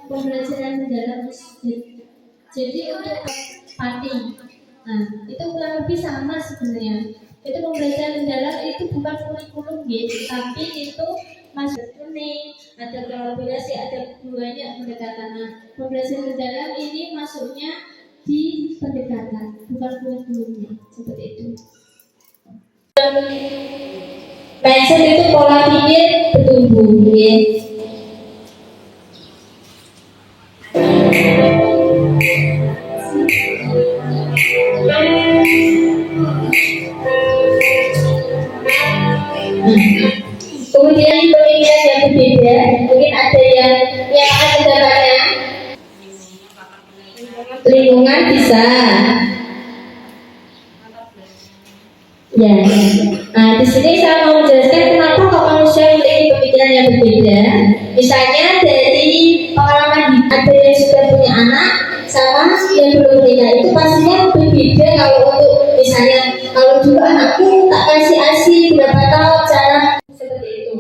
pembelajaran mendalam. Jadi untuk party, nah itu kurang lebih sama sebenarnya. Itu pembelajaran mendalam itu bukan kurikulum gitu, tapi itu masuk ini ada kolaborasi, ada banyak pendekatan. Nah, pembelajaran mendalam ini masuknya di pendekatan, bukan kurikulumnya, seperti itu. Mindset itu pola pikir bertumbuh, ya. Kemudian pemikiran yang berbeda, mungkin ada yang akan mendapatkan lingkungan bisa. Ya, nah di sini saya mau menjelaskan kenapa kok manusia memiliki pemikiran yang berbeda. Misalnya dari pengalaman ada yang sudah punya anak sama yang belum punya, itu pastinya berbeda. Kalau untuk misalnya kalau dulu anakku tak kasih asi berapa tahun cara seperti itu.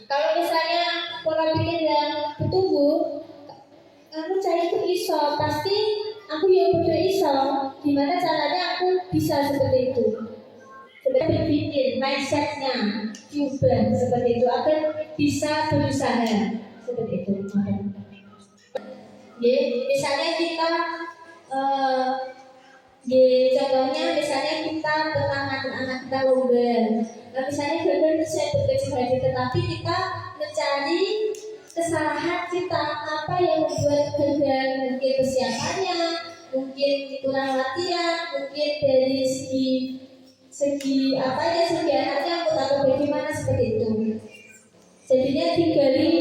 Kalau misalnya pola pikir yang bertumbuh, aku cari itu iso, pasti aku yang betul iso. Gimana caranya aku bisa seperti itu? Sebenarnya berpikir, mindsetnya coba seperti itu agar bisa berusaha seperti itu. Misalnya kita contohnya misalnya kita tentang anak kita lomba. Nah, misalnya gagal saya berkecil hati, tetapi kita mencari kesalahan kita, apa yang membuat gagal, mungkin persiapannya, mungkin kurang latihan, mungkin dari segi apa ya, segi anaknya atau bagaimana seperti itu. Jadinya digali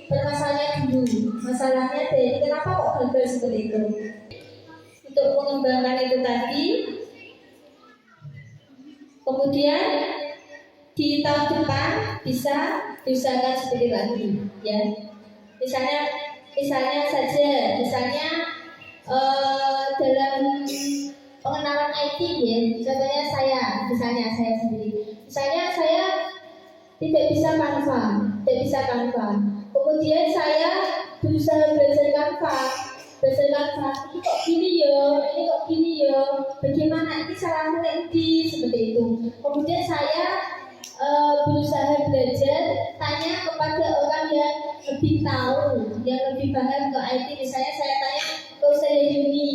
permasalahannya dulu, masalahnya dari kenapa kok gagal seperti itu. Untuk mengembangkan itu tadi, kemudian di tahun depan bisa diusahakan seperti lagi, ya. Misalnya saja, dalam pengenalan IT, ya. Contohnya misalnya saya sendiri. Misalnya saya tidak bisa Canva. Kemudian saya berusaha belajar Canva. Ini kok gini ya, bagaimana ini salah nanti seperti itu. Kemudian saya berusaha belajar, tanya kepada orang yang lebih tahu, yang lebih paham ke IT. Misalnya saya tanya ke saya Yuni,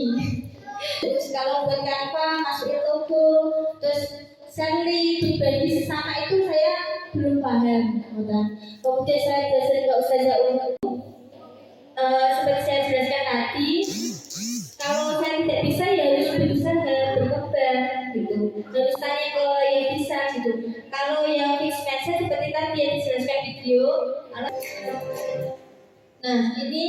terus kalau buat Canva masukin logo, terus sharing pribadi sesama itu saya belum paham. Kemudian saya belajar ke Ustazah seperti saya jelaskan tadi, kalau saya tidak bisa ya harus berusaha berkembang gitu, harus tanya ke yang bisa gitu. Kalau yang fixed mindset seperti tadi yang dijelaskan video. Nah, ini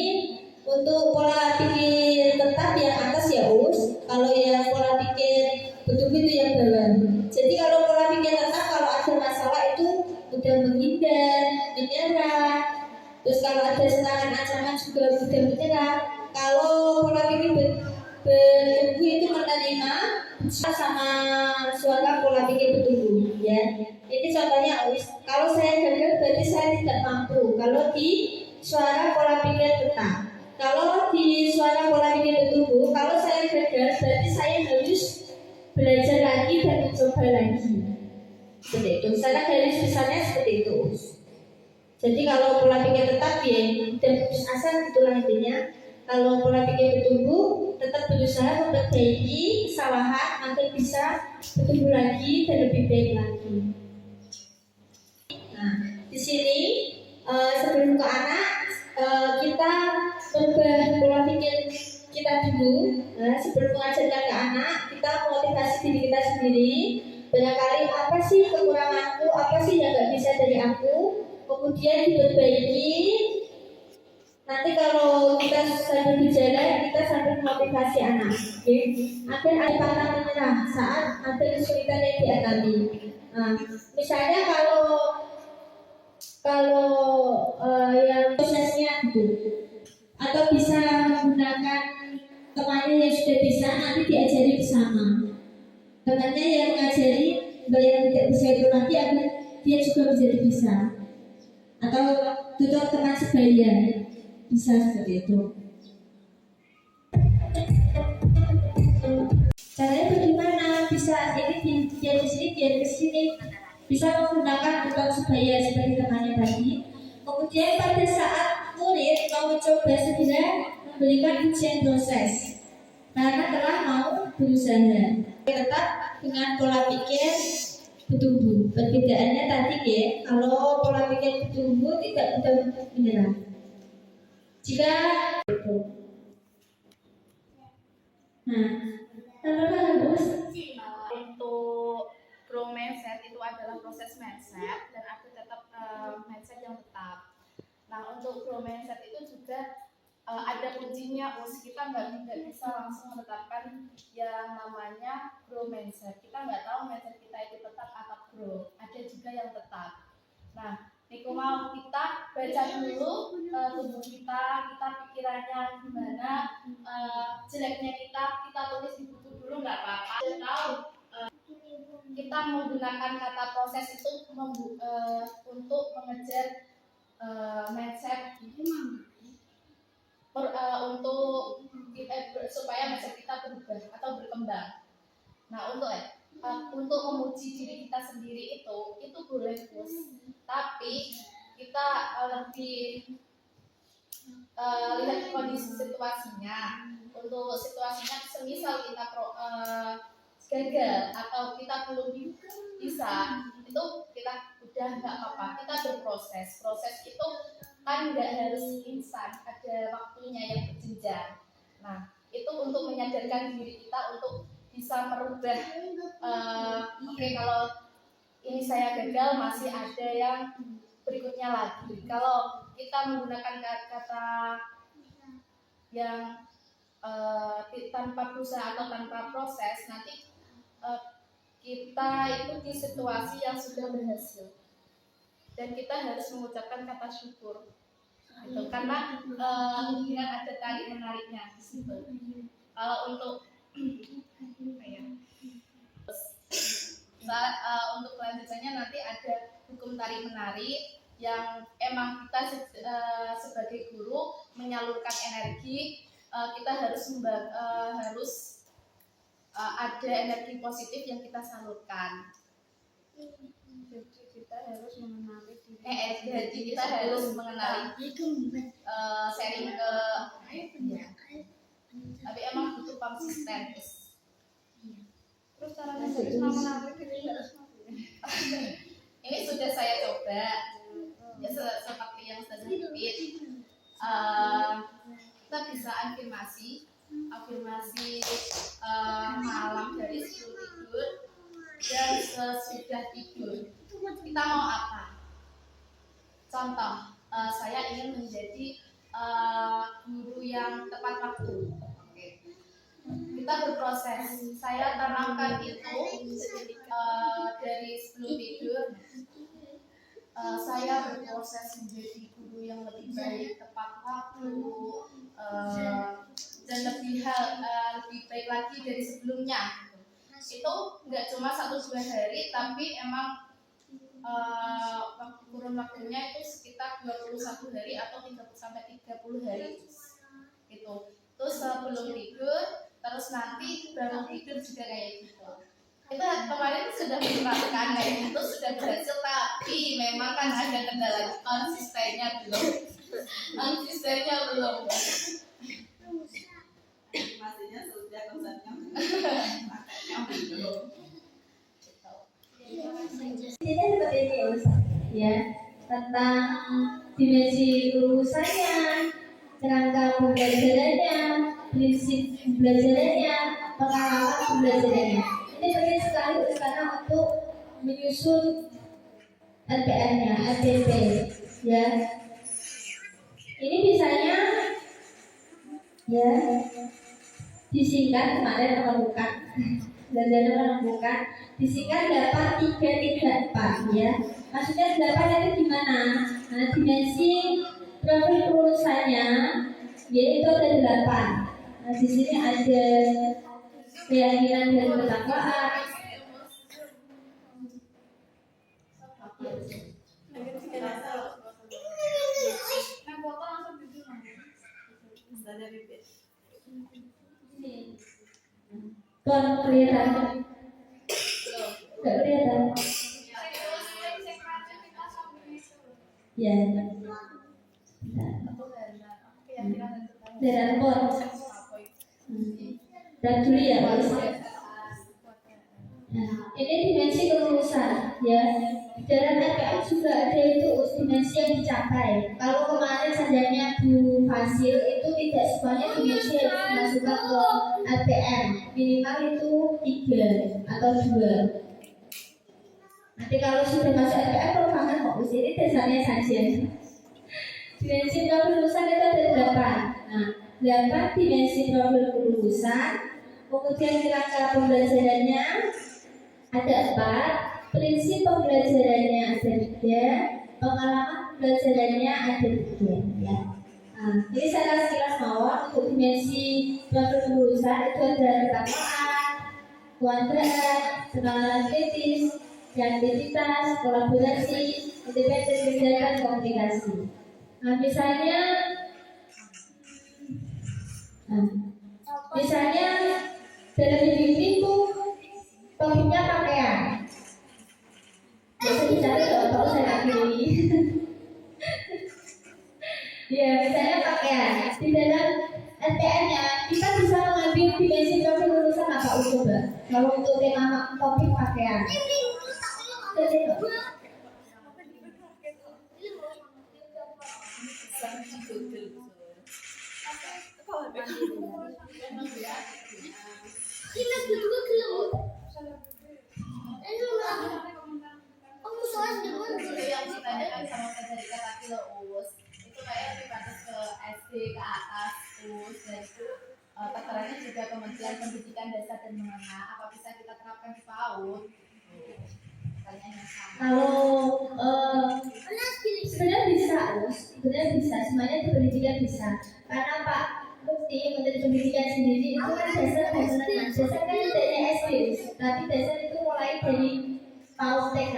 untuk pola pikir tetap yang atas ya Us. Kalau yang pola pikir bertumbuh itu yang bawah. Jadi kalau pola pikir tetap, kalau ada masalah itu mudah menghindar, menyerah. Terus kalau ada serangan ancaman juga mudah menyerah. Kalau pola pikir bertumbuh itu menerima sama suara pola pikir bertumbuh, ya. Ini contohnya Us. Kalau saya gagal berarti saya tidak mampu. Kalau di suara pola pikir tetap. Kalau di suara pola pikir bertumbuh, kalau saya gagal berarti saya harus belajar lagi dan mencoba lagi. Seperti itu. Secara garis besarnya seperti itu. Jadi kalau pola pikir tetap ya, dan putus asa itulah intinya. Kalau pola pikir bertumbuh, tetap berusaha memperbaiki kesalahan agar bisa bertumbuh lagi dan lebih baik lagi. Nah, di sini sebelum ke anak, kita merubah pola pikir kita dulu. Sebelum mengajarkan ke anak, kita motivasi diri kita sendiri. Barangkali apa sih kekuranganku, apa sih yang gak bisa dari aku, kemudian diperbaiki. Nanti kalau kita sambil berjalan, kita sambil motivasi anak, agar ada pantang menyerah saat ada kesulitan yang dihadapi. Nah, misalnya kalau yang prosesnya gitu, atau bisa menggunakan temannya yang sudah bisa, nanti diajari bersama. Temannya yang mengajari yang tidak bisa itu nanti agar dia juga menjadi bisa. Atau tutor teman sebaya, Bisa seperti itu. Caranya bagaimana? Bisa ini dia di sini, dia ke sini. Bisa menggunakan bukan sebaya seperti temannya tadi. Kemudian pada saat murid mau mencoba segera memberikan ujian proses karena telah mau berusaha. Tetap dengan pola pikir bertumbuh. Perbedaannya tadi ya, kalau pola pikir bertumbuh tidak mudah menyerah. Jika itu, nah, apa harus untuk grow mindset itu adalah proses mindset dan aku tetap mindset yang tetap. Nah, untuk grow mindset itu juga ada kuncinya, kita nggak bisa langsung menetapkan yang namanya grow mindset. Kita nggak tahu mindset kita itu tetap atau grow. Ada juga yang tetap. Nah, Niko mau kita baca dulu tubuh kita pikirannya gimana, jeleknya kita tulis di buku dulu nggak apa-apa. Tahu kita menggunakan kata proses itu untuk mengejar mindset untuk supaya mindset kita berubah atau berkembang. Nah, untuk memuji diri kita sendiri itu boleh terus, tapi kita lebih lihat kondisi situasinya. Untuk situasinya, semisal kita gagal atau kita belum bisa, itu kita udah nggak apa-apa, kita berproses. Proses itu kan nggak harus instan, ada waktunya yang berjenjang. Nah, itu untuk menyadarkan diri kita untuk bisa merubah. Oke, kalau ini saya gagal, masih ada yang berikutnya lagi. Kalau kita menggunakan kata yang tanpa berusaha atau tanpa proses, nanti kita itu di situasi yang sudah berhasil dan kita harus mengucapkan kata syukur itu karena dengan ada tarik menariknya di situ. Untuk untuk kelanjutannya nanti ada hukum tarik menarik yang emang kita sebagai guru menyalurkan energi, kita harus ada energi positif yang kita salurkan. Jadi kita harus mengenali diri. Kita harus mengenali sharing ke tapi emang butuh konsisten. Terus caranya harus mengenali diri harus ini sudah saya coba ya seperti yang sudah dipit. Kita bisa afirmasi malam dari sebelum tidur dan sesudah tidur. Kita mau apa? Contoh, saya ingin menjadi guru yang tepat waktu. Kita berproses. Saya tanamkan itu dari sebelum tidur. Saya berproses menjadi guru yang lebih baik, tepat waktu, dan lebih baik lagi dari sebelumnya. Itu nggak cuma 1-2 hari, tapi emang kurun waktunya itu sekitar 21 hari atau 30 hari itu. Terus sebelum tidur, terus nanti bangun tidur juga kayak gitu. Kita kemarin sudah menerapkan kayak gitu, sudah berhasil, tapi memang kan ada kendala konsistennya belum. Maksudnya sudah konsepnya belum. Ini seperti ini ya, tentang dimensi lulusannya, kerangka pembelajarannya, prinsip pembelajarannya, pengalaman pembelajarannya. Ini penting sekali karena untuk menyusun LPR-nya, LPP, ya. Ini biasanya ya disingkat kemarin menemukan belajar menemukan disingkat dapat 334 ya. Maksudnya 8 itu gimana? Nah, dimensi profil lulusannya yaitu ada 8. Nah, di sini ada keyakinan dan ketakwaan. saja bibit. Kon kelihatan? Nggak kelihatan? Ya. Dan pon. Dan dulu ya, Mas. Nah, ini dimensi kelulusan, ya. Di dalam RPM juga ada itu dimensi yang dicapai. Kalau kemarin sajanya Bu Fasil itu tidak semuanya dimensi yang dimasukkan ke RPM, minimal itu 3 atau 2. Nanti kalau sudah masuk RPM, kalau paham kok di sini dasarnya saja. Dimensi kelulusan itu ada 8. Nah, 8 dimensi profil kelulusan. Kemudian kerangka pembelajarannya ada 4, prinsip pembelajarannya ada 3, pengalaman pembelajarannya ada 3. Ya. Nah, ini saya sekilas mawar untuk dimensi profil kelulusan itu ada pertanyaan, kuadrat, pengenalan kritis, kreativitas, kolaborasi, independen dan komunikasi. Nah, misalnya dalam hidup itu topiknya pakaian. Bisa dicari kalau saya pilih. Ya, misalnya pakaian. Di dalam STN-nya kita bisa mengambil dimensi profil lulusan apa coba? Kalau untuk tema topik pakaian. Yang ditanyakan sama dari kata kilous itu kayak lebih pantas ke SD ke atas us dan itu takarannya juga Kementerian Pendidikan Dasar dan Menengah. Apa bisa kita terapkan di PAUD? Pertanyaannya sama. Kalau sebenarnya bisa, sebenarnya bisa, semuanya di pendidikan bisa. Karena Pak Mufti Menteri Pendidikan sendiri itu kan dasar kan dari SD, tapi dasar itu mulai dari PAUD TK,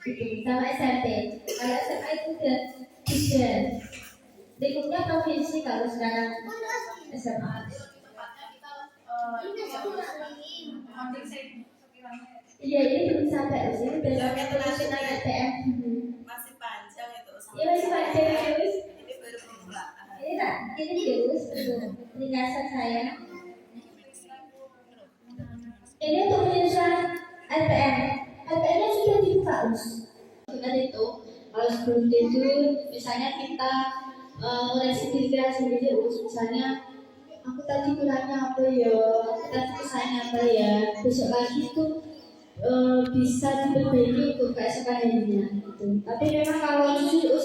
gitu, sama SMP. Kalau SMA itu udah 3, lingkupnya provinsi kalau sekarang SMA. Iya, ini belum sampai di sini, besoknya nasional STM. Masih panjang itu. Iya, masih panjang terus. Ini baru permulaan. Ini terus untuk ringkasan saya. Ini untuk penyusunan RPM. RPM-nya sudah dibuka, Us. Benar itu. Kalau sebelum tidur, misalnya kita koreksi diri kita sendiri, Us. Misalnya, aku tadi kurangnya apa ya? Aku tadi kesalahannya apa ya? Besok lagi tuh bisa diperbaiki untuk keesokan harinya gitu. Tapi memang kalau itu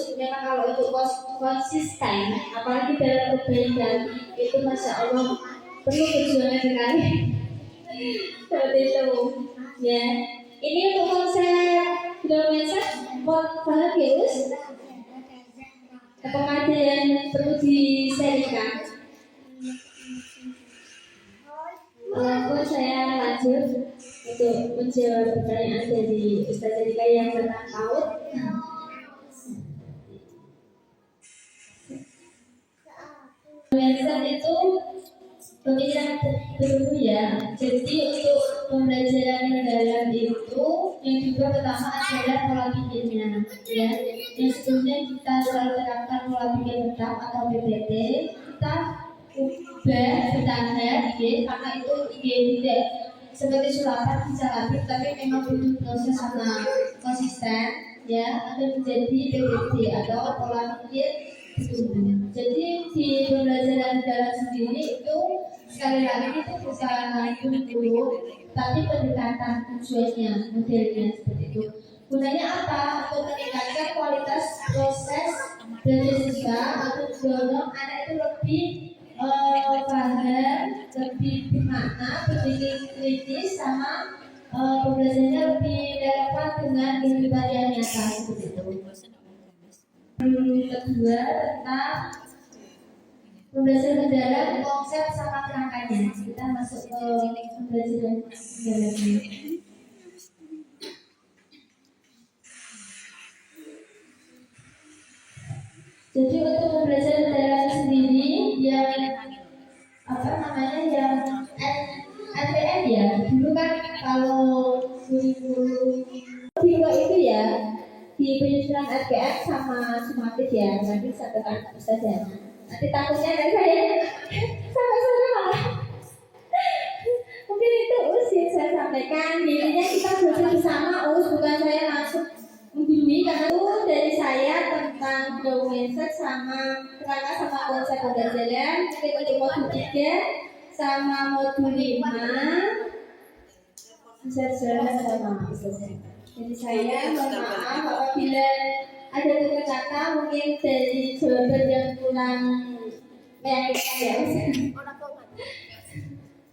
konsisten, apalagi dalam perbaikan itu masya Allah perlu perjuangan sekali. Seperti itu ya. Ini untuk konsep mindset paham ya Us? Apakah ada yang perlu diserikan? Walaupun saya lanjut untuk menjawab pertanyaan dari Ustaz Erika yang tentang PAUD. Mindset itu pemikiran tertentu ya. Jadi untuk pembelajaran yang dalam itu yang juga pertama adalah pola pikirnya ya. Yang sebelumnya kita selalu terapkan pola pikir tetap atau PPT, kita ubah bertambah karena itu tidak seperti surapan bisa habis, tapi memang butuh proses sama konsisten ya agar menjadi PPT atau pola pikir. Jadi di pembelajaran dalam sendiri itu sekali lagi itu bukan guru, tapi pendekatan tujuannya, modelnya seperti itu. Gunanya apa? Untuk meningkatkan kualitas proses belajar siswa, untuk mendorong anak itu lebih paham, lebih bermakna, berpikir kritis, sama pembelajarannya lebih relevan dengan kehidupan yang nyata seperti itu. Kedua tentang pembelajaran mendalam konsep sama kerangkanya. Kita masuk ke pembelajaran mendalamnya. Jadi untuk pembelajaran mendalam sendiri kan kalau dua itu ya di penyusunan RPM sama sumatif ya, nanti satu kan saja. Nanti takutnya dari saya sama-sama. Mungkin itu yang saya sampaikan. Intinya kita belajar bersama, bukan saya langsung menggurui karena itu dari saya tentang flow mindset sama kerangka sama konsep pembelajaran. Mungkin untuk modul 3 sama modul 5 bisa sama. Jadi saya mohon maaf apabila ada kata-kata mungkin dari jawaban yang kurang meyakinkan ya.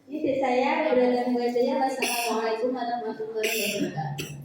Ini saya berada di Wassalamualaikum warahmatullahi wabarakatuh.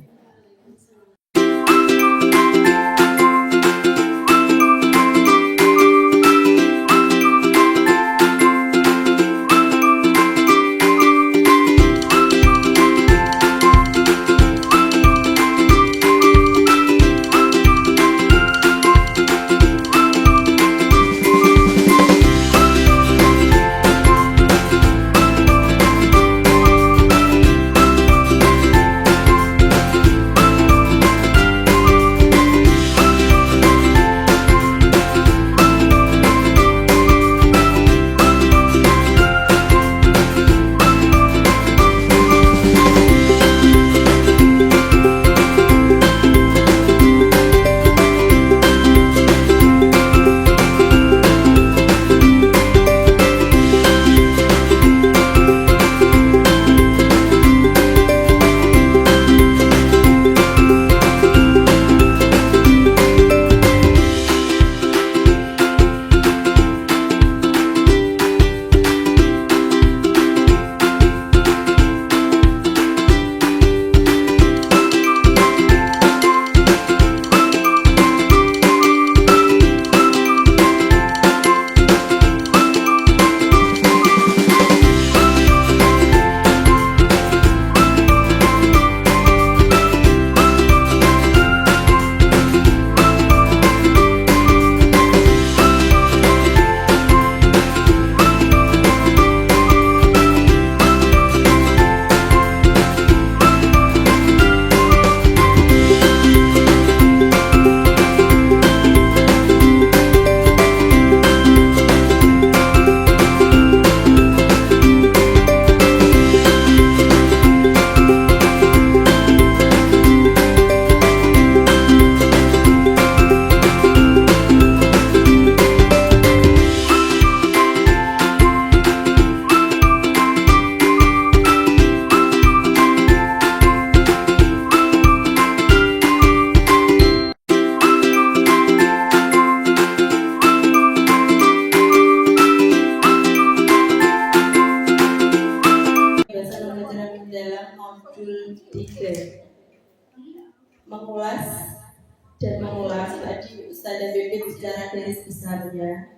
mengulas tadi Ustazah Bibit secara garis besarnya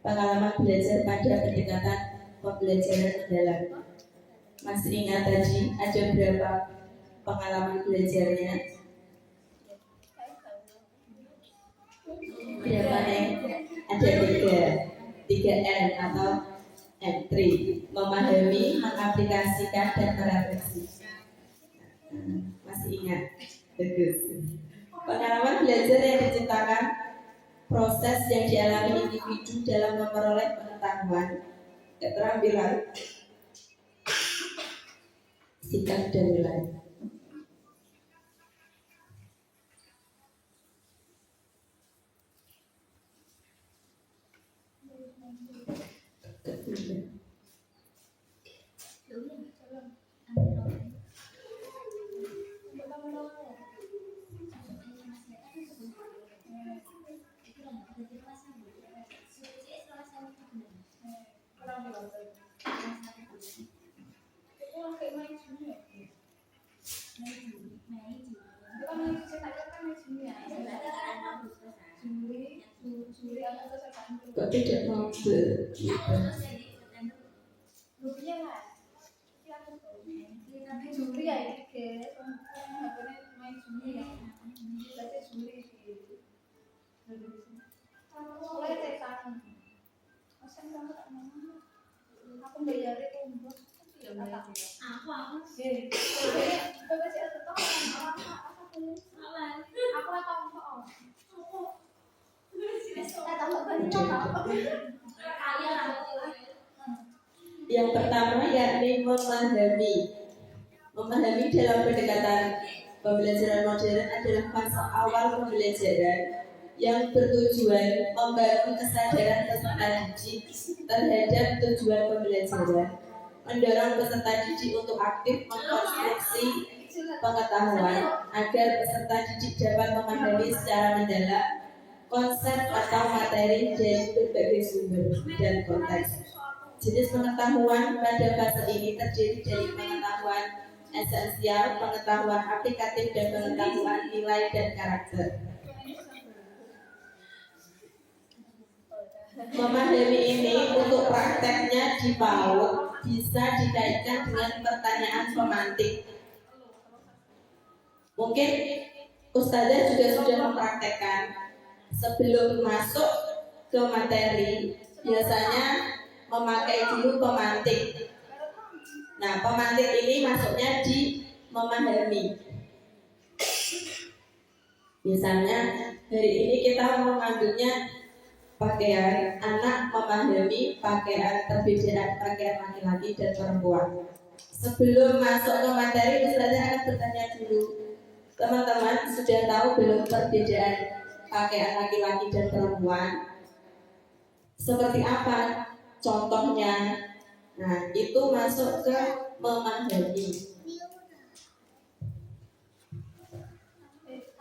pengalaman belajar pada pendekatan pembelajaran mendalam. Masih ingat tadi ada berapa pengalaman belajarnya? Berapa nih? Ada tiga M atau M3, memahami, mengaplikasikan, dan merefleksi. Masih ingat? Bagus. Pengalaman belajar yang diciptakan proses yang dialami individu dalam memperoleh pengetahuan, keterampilan, sikap dan nilai. Kok tidak mau aku bayar itu Yang pertama yakni memahami. Memahami dalam pendekatan pembelajaran modern adalah fase awal pembelajaran yang bertujuan membangun kesadaran peserta didik terhadap tujuan pembelajaran, mendorong peserta didik untuk aktif mengkonstruksi pengetahuan agar peserta didik dapat memahami secara mendalam konsep atau materi dari berbagai sumber dan konteks. Jenis pengetahuan pada fase ini terdiri dari pengetahuan esensial, pengetahuan aplikatif, dan pengetahuan nilai dan karakter. Memahami ini untuk prakteknya di PAUD bisa dikaitkan dengan pertanyaan pemantik. Mungkin Ustazah juga sudah mempraktekkan sebelum masuk ke materi, biasanya memakai dulu pemantik. Nah, pemantik ini masuknya di memahami. Misalnya hari ini kita mengambilnya pakaian anak memahami pakaian perbedaan pakaian laki-laki dan perempuan. Sebelum masuk ke materi, Ustazah akan bertanya dulu, teman-teman sudah tahu belum perbedaan pakaian laki-laki dan perempuan? Seperti apa contohnya? Nah, itu masuk ke memahami.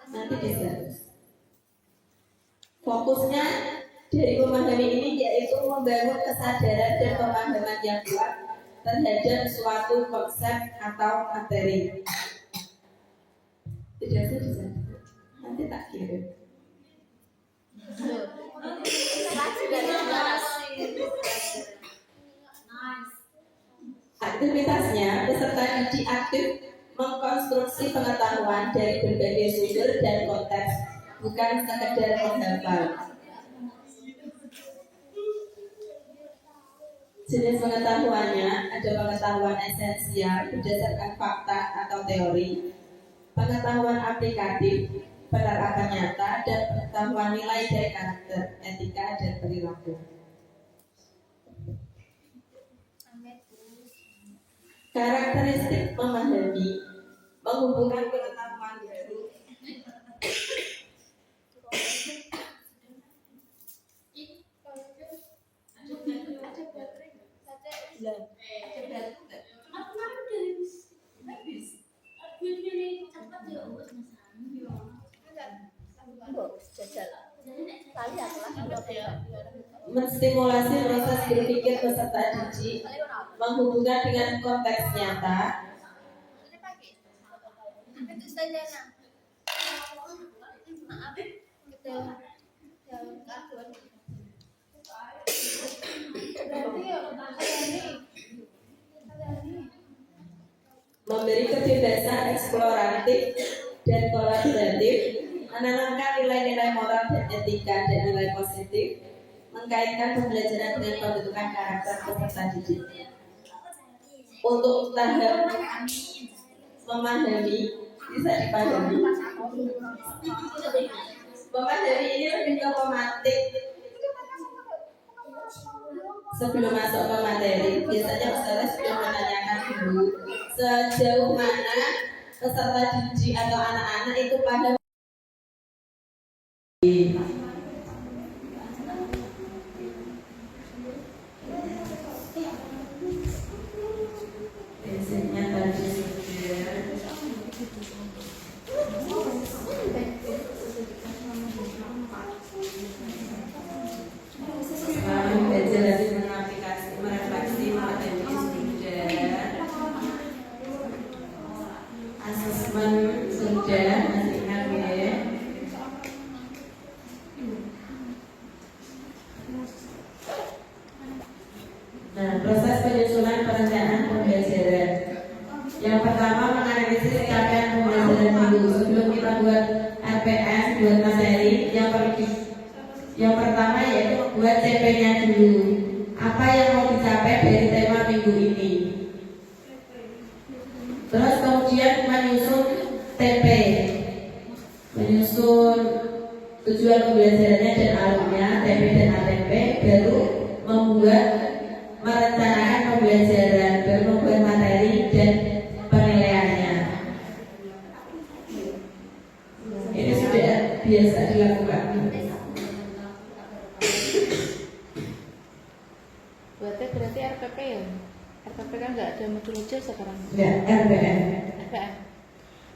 Nanti bisa. Fokusnya dari memahami ini yaitu membangun kesadaran dan pemahaman yang kuat terhadap suatu konsep atau materi. Tidak bisa. Nanti tak kirim. Aktivitasnya, peserta didik aktif mengkonstruksi pengetahuan dari berbagai sumber dan konteks, bukan sekedar menghafal. Jenis pengetahuannya ada pengetahuan esensial berdasarkan fakta atau teori, pengetahuan aplikatif, penerapan nyata, dan pengetahuan nilai dari karakter, etika, dan perilaku. Karakteristik memahami menghubungkan pengetahuan baru menstimulasi proses berpikir peserta didik, menghubungkan dengan konteks nyata, memberi kebebasan eksploratif dan kolaboratif, menanamkan nilai-nilai moral dan etika dan nilai positif, mengkaitkan pembelajaran dengan pembentukan karakter peserta didik. Untuk tahap memahami bisa dipahami. Memahami ini lebih ke pemantik. Sebelum masuk ke materi, biasanya Ustazah sudah menanyakan dulu sejauh mana peserta didik atau anak-anak itu paham. Biasanya tadi belajar mengaplikasi, merefleksi materi sudah, asesmen sudah, masih ingat ya. Nah, proses penyusunan perencanaan pembelajaran. Yang pertama menganalisis capaian pembelajaran dulu. Sebelum kita buat RPS, buat materi, yang pertama yaitu buat CP-nya dulu. Apa yang mau dicapai dari tema minggu ini? Terus kemudian menyusun TP, menyusun tujuan pembelajarannya dan alurnya, TP dan ATP, baru merencanakan pembelajaran, baru membuat materi dan penilaiannya. Ini sudah biasa dilakukan. Berarti RPP ya? RPP kan nggak ada modul aja sekarang. Ya, RPM.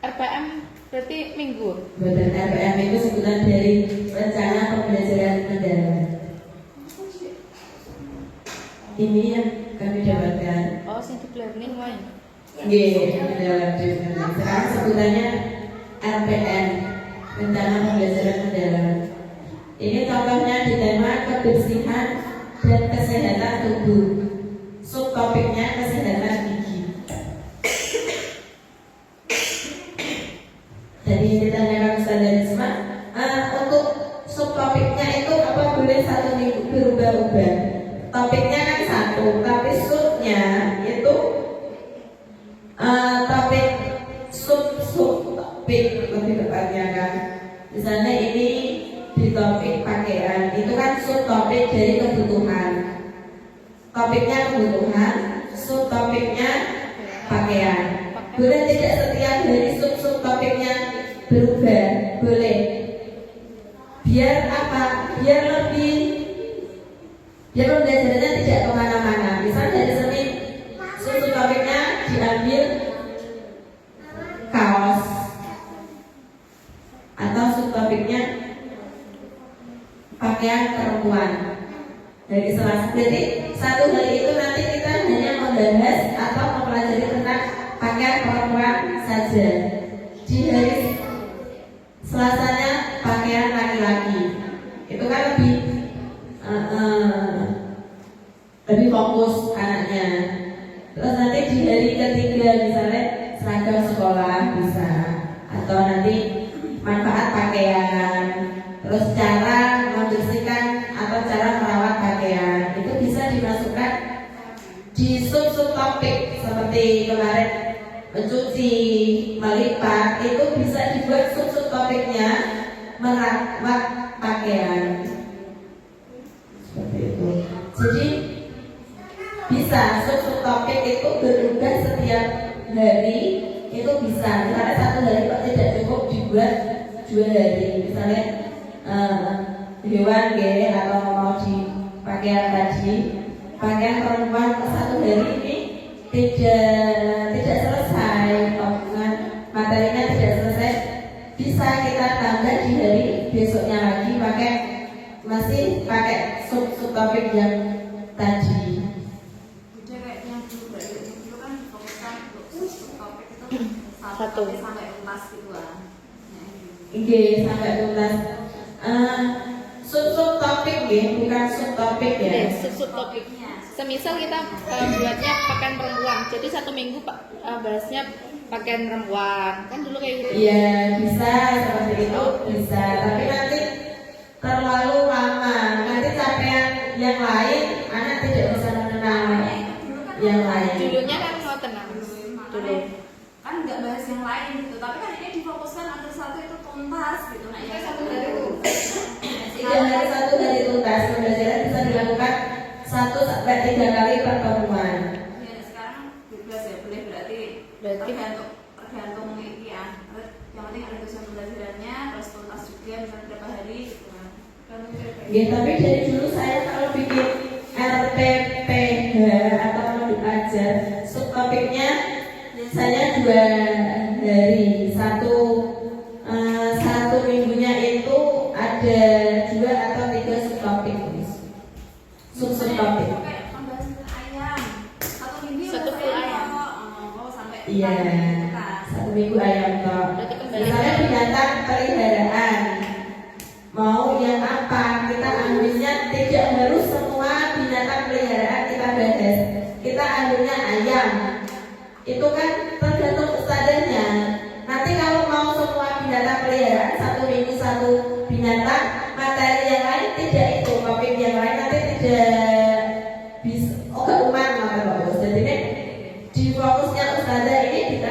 RPM berarti minggu. Betul, RPM itu sebutan dari rencana pembelajaran mendalam. Ini yang kami dapatkan. Oh, deep learning wae. Nggih, mendalam. Sekarang sebutannya RPM, rencana pembelajaran mendalam. Ini contohnya di tema kebersihan dan kesehatan tubuh. Subtopiknya kesehatan gigi. Jadi ditanyakan Ustazah Risma, untuk subtopiknya itu apa boleh satu minggu berubah-ubah? Topiknya kan satu, tapi subnya itu topik subtopik lebih tepatnya kan. Misalnya ini di topik pakaian, itu kan subtopik dari kebutuhan. Topiknya kebutuhan, subtopiknya pakaian. Boleh tidak setiap dari subtopiknya berubah? Boleh. Biar apa? Biar pembelajarannya tidak kemana-mana. Misal dari Senin subtopiknya diambil kaos, atau subtopiknya pakaian perempuan. Dari Selasa, jadi satu hari itu nanti kita hanya membahas atau mempelajari tentang pakaian perempuan saja. Di hari Selasanya pakaian laki-laki. Itu kan lebih fokus anaknya. Terus nanti di hari ketiga misalnya seragam sekolah bisa, atau nanti manfaat pakaian, terus cara membersihkan atau cara merawat pakaian, itu bisa dimasukkan di subtopik. Seperti kemarin mencuci, melipat, itu bisa dibuat subtopiknya merawat pakaian. Seperti itu. Jadi bisa subtopik itu berubah setiap hari, itu bisa. Misalnya satu hari kok tidak cukup dibuat 2 hari. Misalnya hewan atau mau di pakaian tadi, pakaian perempuan ke 1 hari ini tidak selesai, materinya tidak selesai, bisa kita tambah di hari besoknya lagi masih pakai subtopik yang tadi. Satu sampai tuntas gitu lah. Oke, sampai tuntas. Subtopik bukan subtopik ya. Subtopiknya. Semisal kita buatnya pakaian perempuan, jadi 1 minggu bahasnya pakaian perempuan, kan dulu kayak gitu. Iya, bisa seperti itu, bisa. Tapi nanti terlalu lama, nanti capaian yang lain, anak tidak bisa mengenal yang lain. Dulunya kan mau tenang dulu. Kan nggak bahas yang lain gitu, tapi kan ini difokuskan agar satu itu tuntas gitu. Nah, yang satu dari itu. Dari 1 hari tuntas, pembelajaran bisa dilakukan 1 sampai 3 kali pertemuan. Ya, sekarang bebas ya, boleh berarti tergantung ini ya. Yang penting ada tujuan pembelajarannya, terus tuntas juga misalnya berapa hari gitu kan. Ya, tapi dari dulu saya kalau bikin RPPH atau modul ajar, subtopiknya saya 2 hari, satu minggunya itu ada 2 atau 3 subtopik. Subtopik. Kayak pembahasan ayam. 1 minggu Satu full ayam. Sampai Iya, 1 minggu ayam toh. Misalnya binatang peliharaan, mau yang apa, kita ambilnya tidak harus semua binatang peliharaan kita bahas. Kita ambilnya ayam. Itu kan tergantung ustadzanya. Nanti kalau mau semua binatang peliharaan 1 minggu 1 binatang, materi yang lain tidak itu, topik yang lain nanti tidak bisa. Gak umat maka bagus. Jadi ini di fokusnya ustadzah ini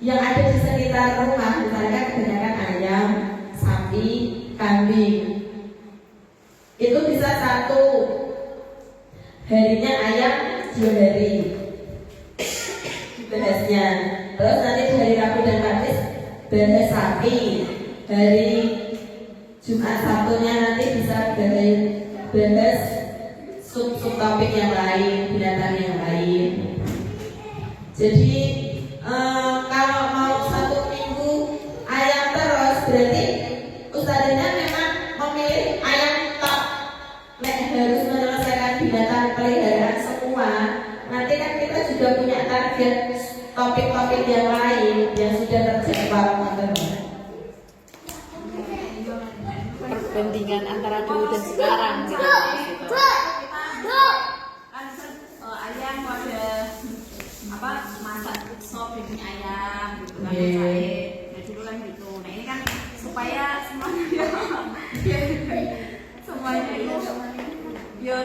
yang ada di sekitar rumah, misalnya kebanyakan ayam, sapi, kambing. Itu bisa satu harinya ayam 2 hari bahasnya. Terus nanti di hari Rabu dan Kamis bahas sapi. Hari Jumat Sabtunya nanti bisa bahas subtopik yang lain, binatang yang lain. Jadi kalau mau 1 minggu ayam terus, berarti ustadznya memang memilih ayam top. Harus menyelesaikan binatang peliharaan semua. Nanti kan kita juga punya target topik-topik yang lain yang sudah terjawab. Perbandingan antara dulu dan sekarang gitu. Ayam kok ada apa masak sop daging ayam gitu kan Yeah. cair. Nah dulu kan gitu. Nah ini kan supaya semuanya semuanya itu ya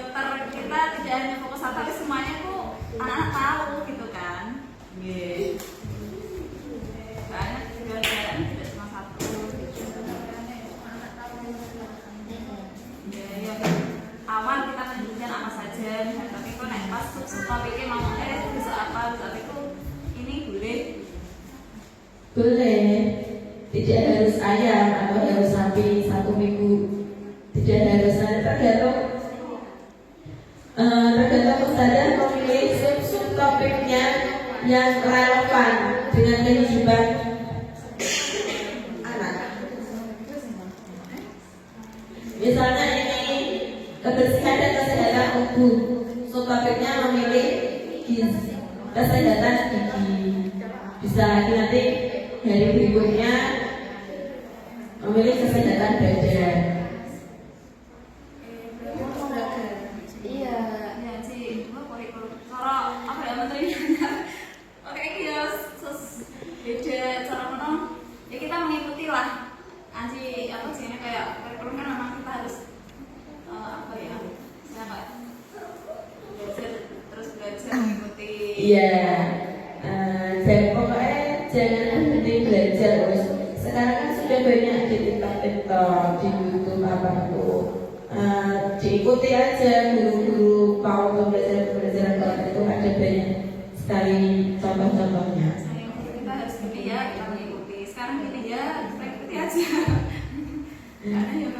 kita tidak hanya fokus satu tapi semuanya tuh anak-anak tahu gitu kan. Yeah. Karena perbedaan tidak cuma satu gitu. Ya awal kita menunjukkan apa saja, tapi kok naik pas topiknya mau bisa apa itu ini boleh. Boleh. Tidak harus ayam atau harus sapi 1 minggu. Tidak harus, tergantung ustadzah memilih subtopiknya yang relevan dengan kehidupan anak. Misalnya ini kebersihan dan kesehatan tubuh, subtopiknya memilih kesehatan gigi. Bisa lagi nanti hari berikutnya memilih kesehatan badan. Iya. Ya sih, gua kurikulum. Cara apa ya menterinya? Oke, ya beda cara mana? Ya kita mengikuti lah. Anji apa sih ini kayak kurikulum kan memang kita harus apa ya? Siapa? Belajar mengikuti. Iya. Dan pokoknya jangan berhenti belajar. Sekarang kan sudah banyak di TikTok, di YouTube apa tuh. Diikuti aja guru-guru mau pembelajaran itu ada banyak sekali contoh-contohnya. Kita harus gini ya, kita mengikuti. Sekarang gini ya, kita ikuti aja. Karena yang